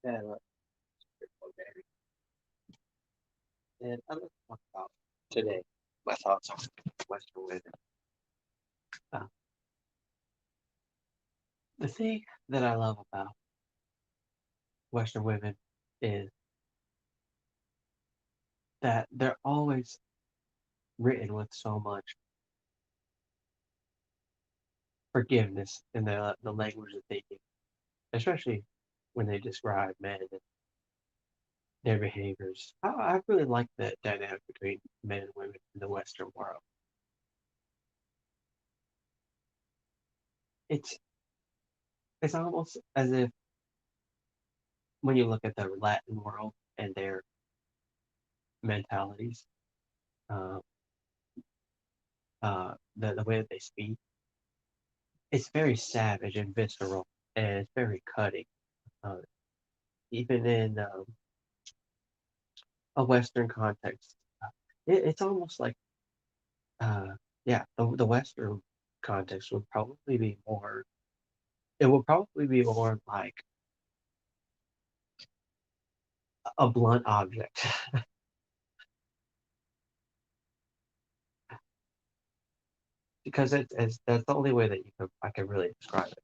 Yeah, look, and I'm going to talk about today my thoughts on Western women. Uh, the thing that I love about Western women is that they're always written with so much forgiveness in the language that they use, especially when they describe men and their behaviors. I really like that dynamic between men and women in the Western world. It's it's almost as if when you look at the Latin world and their mentalities, uh, the way that they speak, it's very savage and visceral, and it's very cutting. Uh, Even in a Western context, it's almost like, uh, yeah, the Western context would probably be more. It would probably be more like a blunt object, because it's that's the only way that I can really describe it.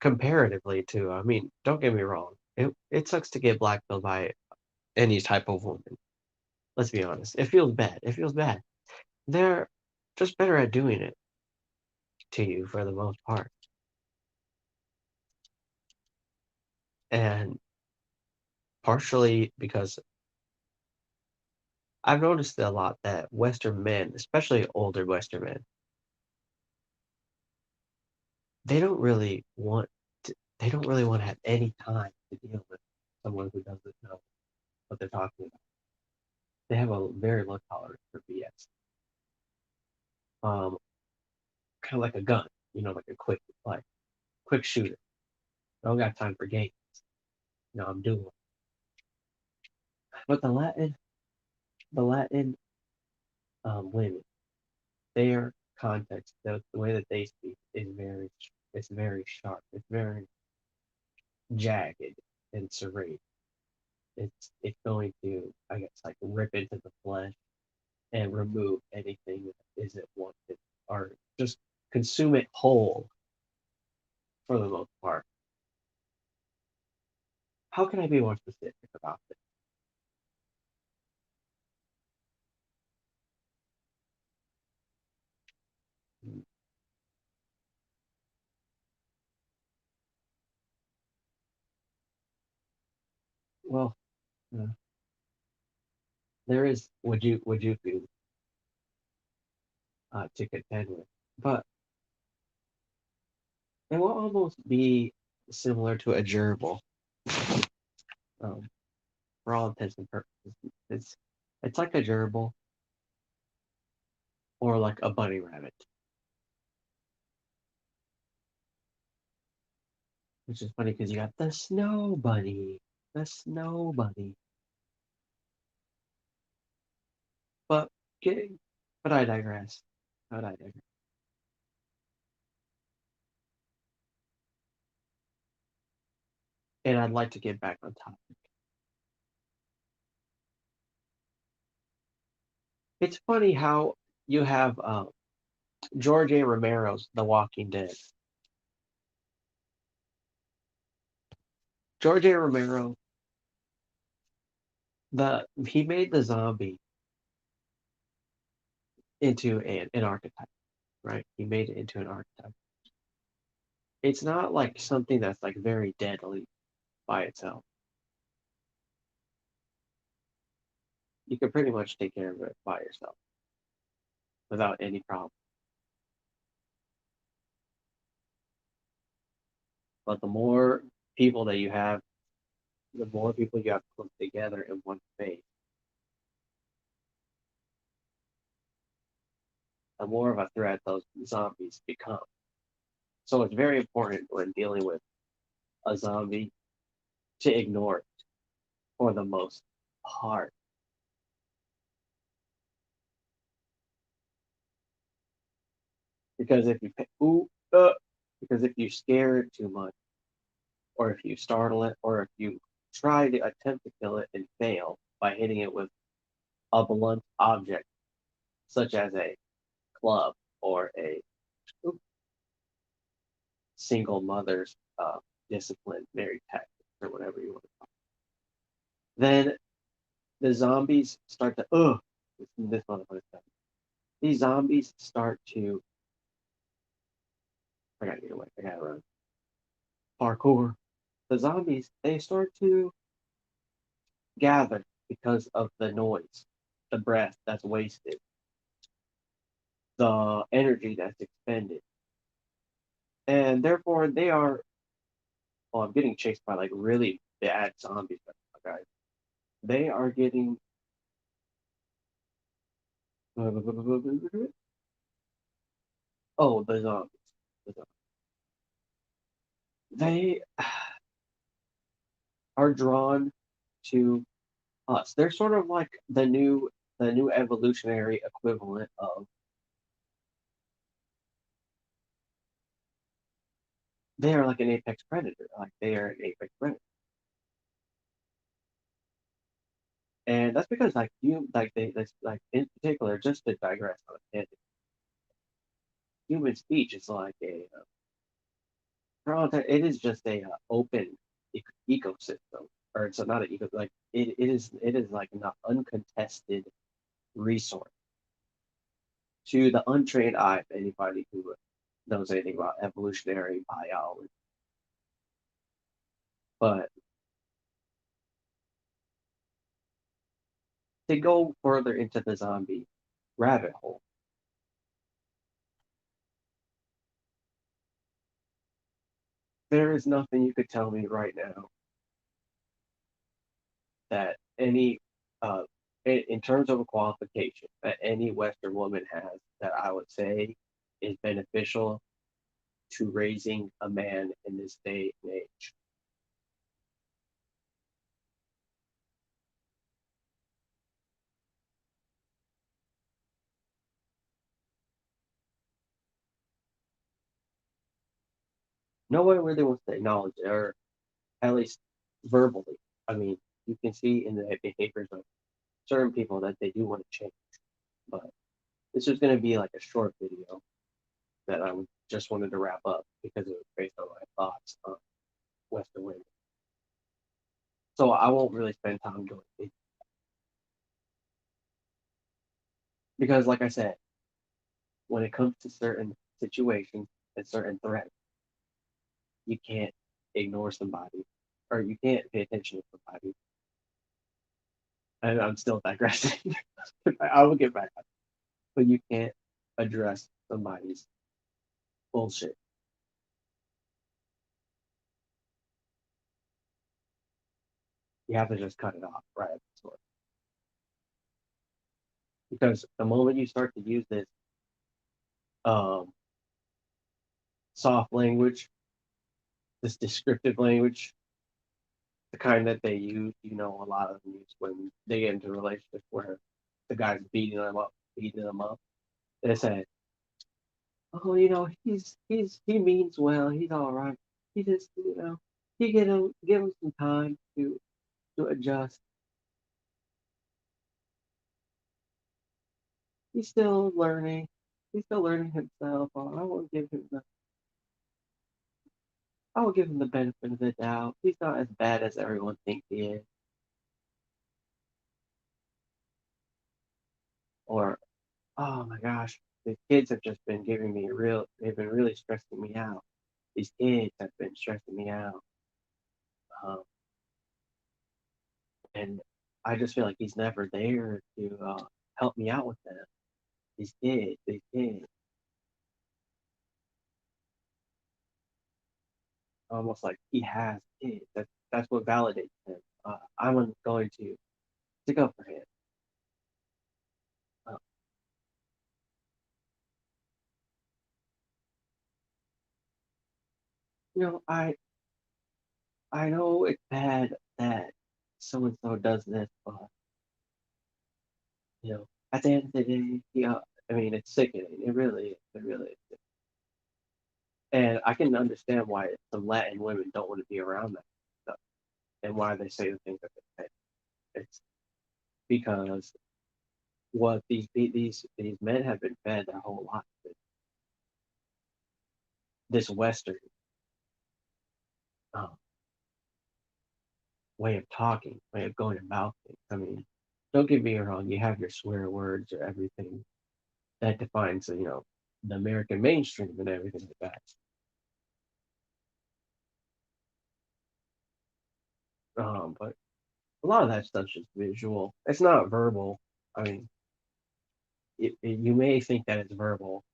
Comparatively to, I mean, don't get me wrong, it sucks to get blackmailed by any type of woman. Let's be honest, it feels bad. It feels bad. They're just better at doing it to you for the most part. And partially because I've noticed a lot that Western men, especially older Western men, they don't really want they don't really want to have any time to deal with someone who doesn't know what they're talking about. They have a very low tolerance for BS. Um, Kind of like a gun, like a quick shooter. I don't got time for games. I'm doing it. But the Latin women, their context, the way that they speak is it's very sharp. It's very jagged and serrated. It's going to, I guess, like rip into the flesh and remove anything that isn't wanted, or just consume it whole for the most part. How can I be more specific about this? Well, uh, there is would you feel to contend with, but it will almost be similar to a gerbil, um, for all intents and purposes. It's like a gerbil or like a bunny rabbit, which is funny because you got the snow bunny. But get, but I digress. But I digress. And I'd like to get back on topic. It's funny how you have George A. Romero's The Walking Dead. George A. Romero, the he made the zombie into an archetype, right? He made it into an archetype. It's not like something that's like very deadly by itself. You can pretty much take care of it by yourself without any problem. But the more people that you have, the more people you have put together in one space, the more of a threat those zombies become. So it's very important when dealing with a zombie to ignore it for the most part. Because if you ooh, because if you scare it too much, or if you startle it, or if you try to attempt to kill it and fail by hitting it with a blunt object, such as a club or a single mother's disciplinary tactics or whatever you want to call it. Then the zombies start to this motherfucker. These zombies start to I gotta get away. I gotta run. Parkour. The zombies they start to gather because of the noise, the breath that's wasted, the energy that's expended, and therefore they are. Well, I'm getting chased by like really bad zombies, guys. They are getting. Oh, the zombies. The zombies. They are drawn to us. They're sort of like the new evolutionary equivalent of they are like an apex predator. Like they are an apex predator. And that's because like you like they like in particular, just to digress on a tangent, human speech is like it is just a open ecosystem, or it's not an eco like it is like an uncontested resource to the untrained eye of anybody who knows anything about evolutionary biology. But to go further into the zombie rabbit hole, there is nothing you could tell me right now that any, uh, in terms of a qualification, that any Western woman has that I would say is beneficial to raising a man in this day and age. No one really wants to acknowledge it, or at least verbally. I mean, you can see in the behaviors of certain people that they do want to change, but this is going to be like a short video that I just wanted to wrap up because it was based on my thoughts on Western women. So I won't really spend time going deep because, like I said, when it comes to certain situations and certain threats, you can't ignore somebody or you can't pay attention to somebody. And I'm still digressing. I will get back, but you can't address somebody's bullshit. You have to just cut it off right at the source. Because the moment you start to use this um, soft language, this descriptive language, the kind that they use, a lot of them use when they get into relationships where the guy's beating them up. They say, "Oh, he means well. He's all right. He just, he give him some time to adjust. He's still learning. He's still learning himself. Or I will give him the benefit of the doubt. He's not as bad as everyone thinks he is." Or, "Oh my gosh, the kids have just been they've been really stressing me out. These kids have been stressing me out." Um, and I just feel like he's never there to help me out with them. These kids, almost like he has kids. That's what validates him. I'm going to stick up for him. Uh, I know it's bad that so and so does this, but at the end of the day, I mean, it's sickening. It really is. It really is. And I can understand why some Latin women don't want to be around that stuff and why they say the things that they say. It's because what these men have been fed their whole life, this Western um, way of talking, way of going about things. I mean, don't get me wrong, you have your swear words or everything that defines, the American mainstream and everything like that. But a lot of that stuff's just visual. It's not verbal. I mean, you may think that it's verbal,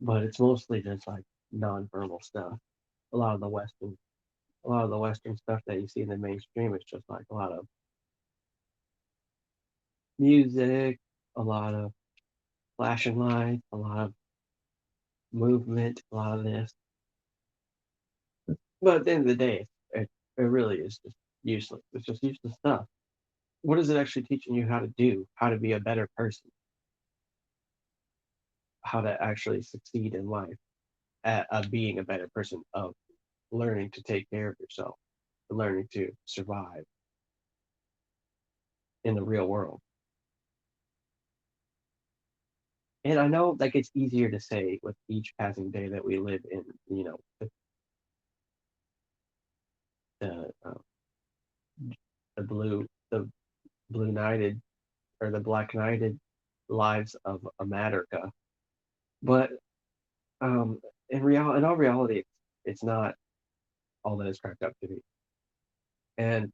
but it's mostly just like non-verbal stuff. A lot of the Western, a lot of the Western stuff that you see in the mainstream is just like a lot of music, a lot of flashing lights, a lot of movement, a lot of this. But at the end of the day, it really is just useless. It's just useless stuff. What is it actually teaching you how to do? How to be a better person? How to actually succeed in life at being a better person, of learning to take care of yourself, learning to survive in the real world. And I know that gets easier to say with each passing day that we live in, the uh, the blue knighted or the black knighted lives of America. But in all reality, it's not all that it's cracked up to be. And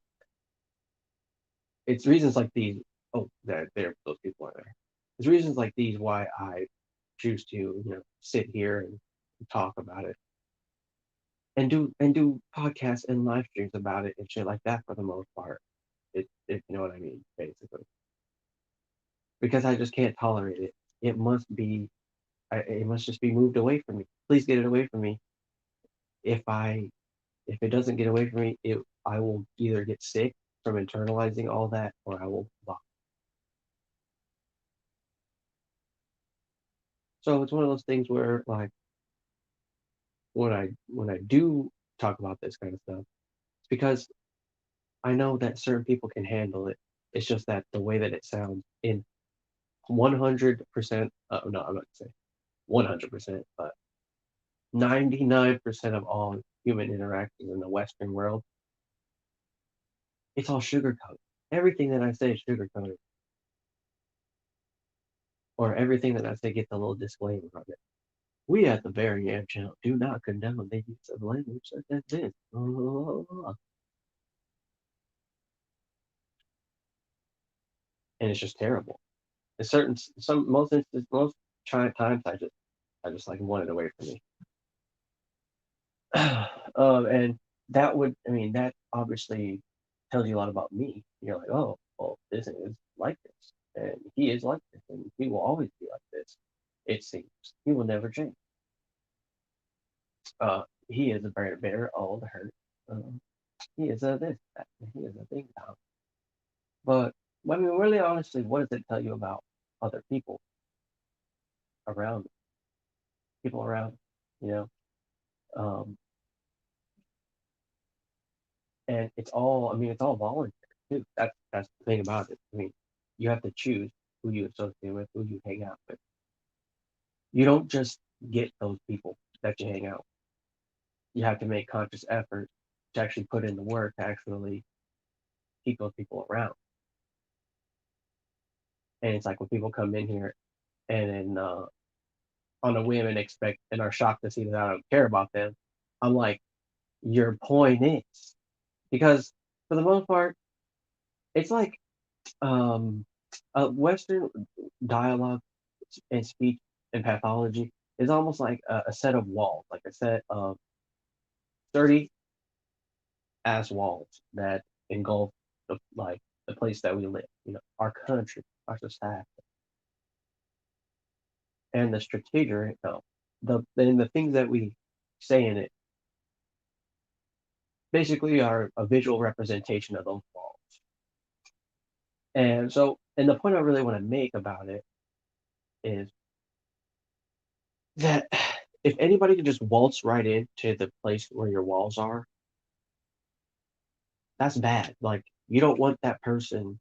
it's reasons like these. Oh, there, those people are there. It's reasons like these why I choose to, sit here and talk about it and do podcasts and live streams about it and shit like that for the most part. If you know what I mean, basically, because I just can't tolerate it. It must be, it must just be moved away from me. Please get it away from me. If I, if it doesn't get away from me, I will either get sick from internalizing all that, or I will vomit. So it's one of those things where, like, when I do talk about this kind of stuff, it's because I know that certain people can handle it. It's just that the way that it sounds in 100%, no, I'm not gonna say 100%, but 99% of all human interactions in the Western world, it's all sugarcoated. Everything that I say is sugarcoated, or everything that I say gets a little disclaimer on it. We at the Very Air Channel do not condone the use of language such as this. And it's just terrible. In certain, some, most instances, most times, I just like want it away from me. And that would, I mean, that obviously tells you a lot about me. You're like, oh, well, this is like this, and he is like this, and he will always be like this. It seems he will never change. He is a very bitter, old, hurt. He is a this, that, he is a thing now. But I mean, really, honestly, what does it tell you about other around, people around? You know, um, and it's all, I mean, it's all voluntary too. That's the thing about it. I mean, you have to choose who you associate with, who you hang out with. You don't just get those people that you hang out with. You have to make conscious effort to actually put in the work to actually keep those people around. And it's like when people come in here and then on a whim and expect and are shocked to see that I don't care about them, I'm like, your point is, because for the most part, it's like um, a Western dialogue and speech and pathology is almost like a set of walls, like a set of sturdy ass walls that engulf the place that we live, our country, our society, and the strategic, the things that we say in it basically are a visual representation of those walls. And so, and the point I really want to make about it is that If anybody can just waltz right into the place where your walls are, that's bad. Like you don't want that person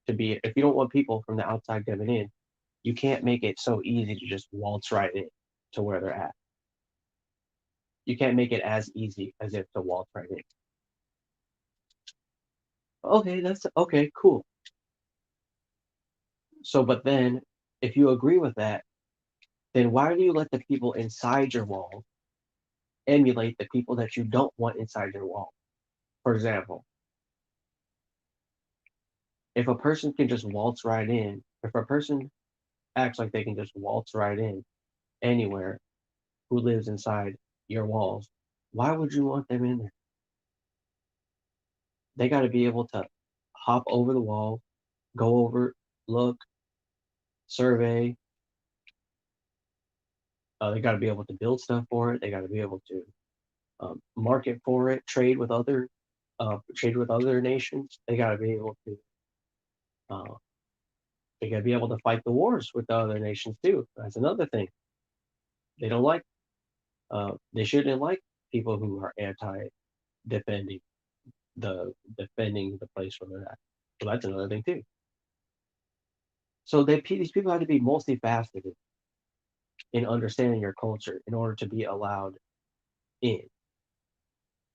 to be. If you don't want people from the outside coming in, you can't make it so easy to just waltz right in to where they're at. You can't make it as easy as if to waltz right in. Okay, that's okay, cool. So, but then if you agree with that, then why do you let the people inside your wall emulate the people that you don't want inside your wall? For example, if a person can just waltz right in, if a person acts like they can just waltz right in anywhere who lives inside your walls, why would you want them in there? They got to be able to hop over the wall, go over, look, survey. They got to be able to build stuff for it. They got to be able to market for it, trade with other nations. Uh, they got to be able to fight the wars with the other nations too. That's another thing. They don't like. They shouldn't like people who are anti defending defending the place where they're at. So that's another thing too. So these people have to be multifaceted in understanding your culture in order to be allowed in.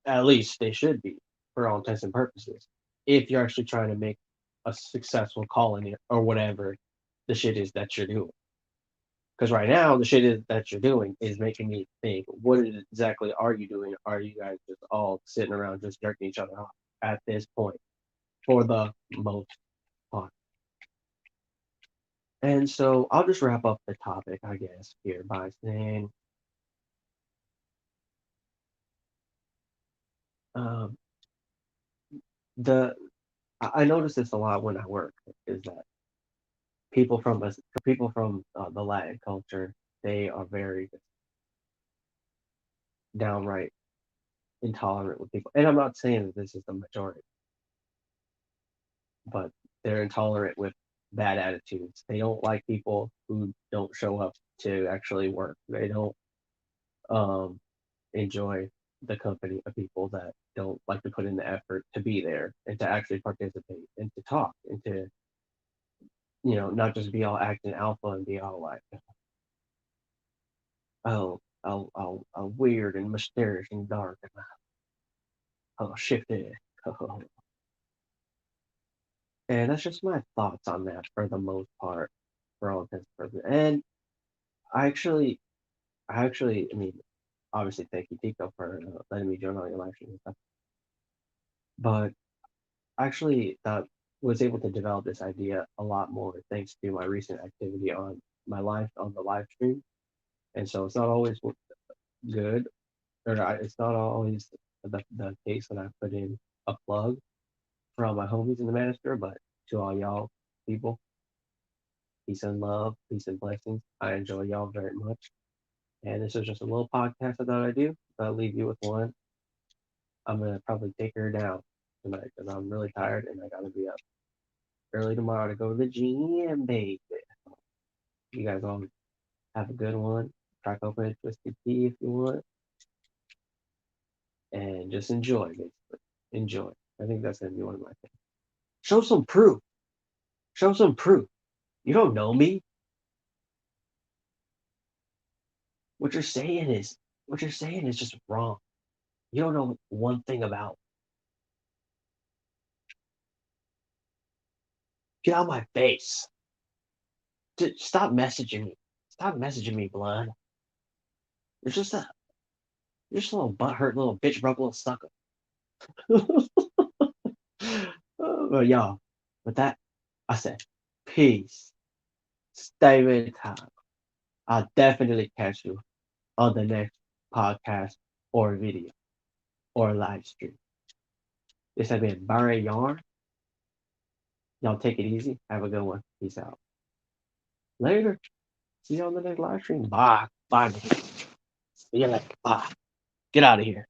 At least they should be, for all intents and purposes. If you're actually trying to make a successful colony or whatever the shit is that you're doing. Because right now, the shit is that you're doing is making me think, what exactly are you doing? Are you guys just all sitting around just jerking each other off at this point for the most part? And so I'll just wrap up the topic, I guess, here by saying um, the I notice this a lot when I work is that people from us, people from the Latin culture, they are very downright intolerant with people. And I'm not saying that this is the majority, but they're intolerant with bad attitudes. They don't like people who don't show up to actually work. They don't um, enjoy the company of people that don't like to put in the effort to be there and to actually participate and to talk and to not just be all acting alpha and be all like weird and mysterious and dark and shifted. And that's just my thoughts on that for the most part, for all intents and purposes. And I mean, obviously, thank you, Tico, for letting me join all your live streams and stuff. But I actually was able to develop this idea a lot more thanks to my recent activity on the live stream. And so it's not always good, it's not always the case that I put in a plug for all my homies in the master, but to all y'all people, peace and love, peace and blessings. I enjoy y'all very much. And this is just a little podcast I thought I'd do. I'll leave you with one. I'm gonna probably take her down tonight because I'm really tired and I gotta be up early tomorrow to go to the gym, baby. You guys all have a good one. Crack open a twisted tea if you want, and just enjoy, basically. Enjoy. I think that's gonna be one of my things. Show some proof. Show some proof. You don't know me. What you're saying is what you're saying is just wrong. You don't know one thing about. Get out of my face. Stop messaging me. Stop messaging me, blood. You're just a you're just a little butthurt little bitch broke little sucker. But y'all, with that, I said peace. Stay with time. I'll definitely catch you on the next podcast or video or live stream. This has been Barry Yarn. Y'all take it easy. Have a good one. Peace out. Later. See you on the next live stream. Bye. Bye. See you later. Bye. Get out of here.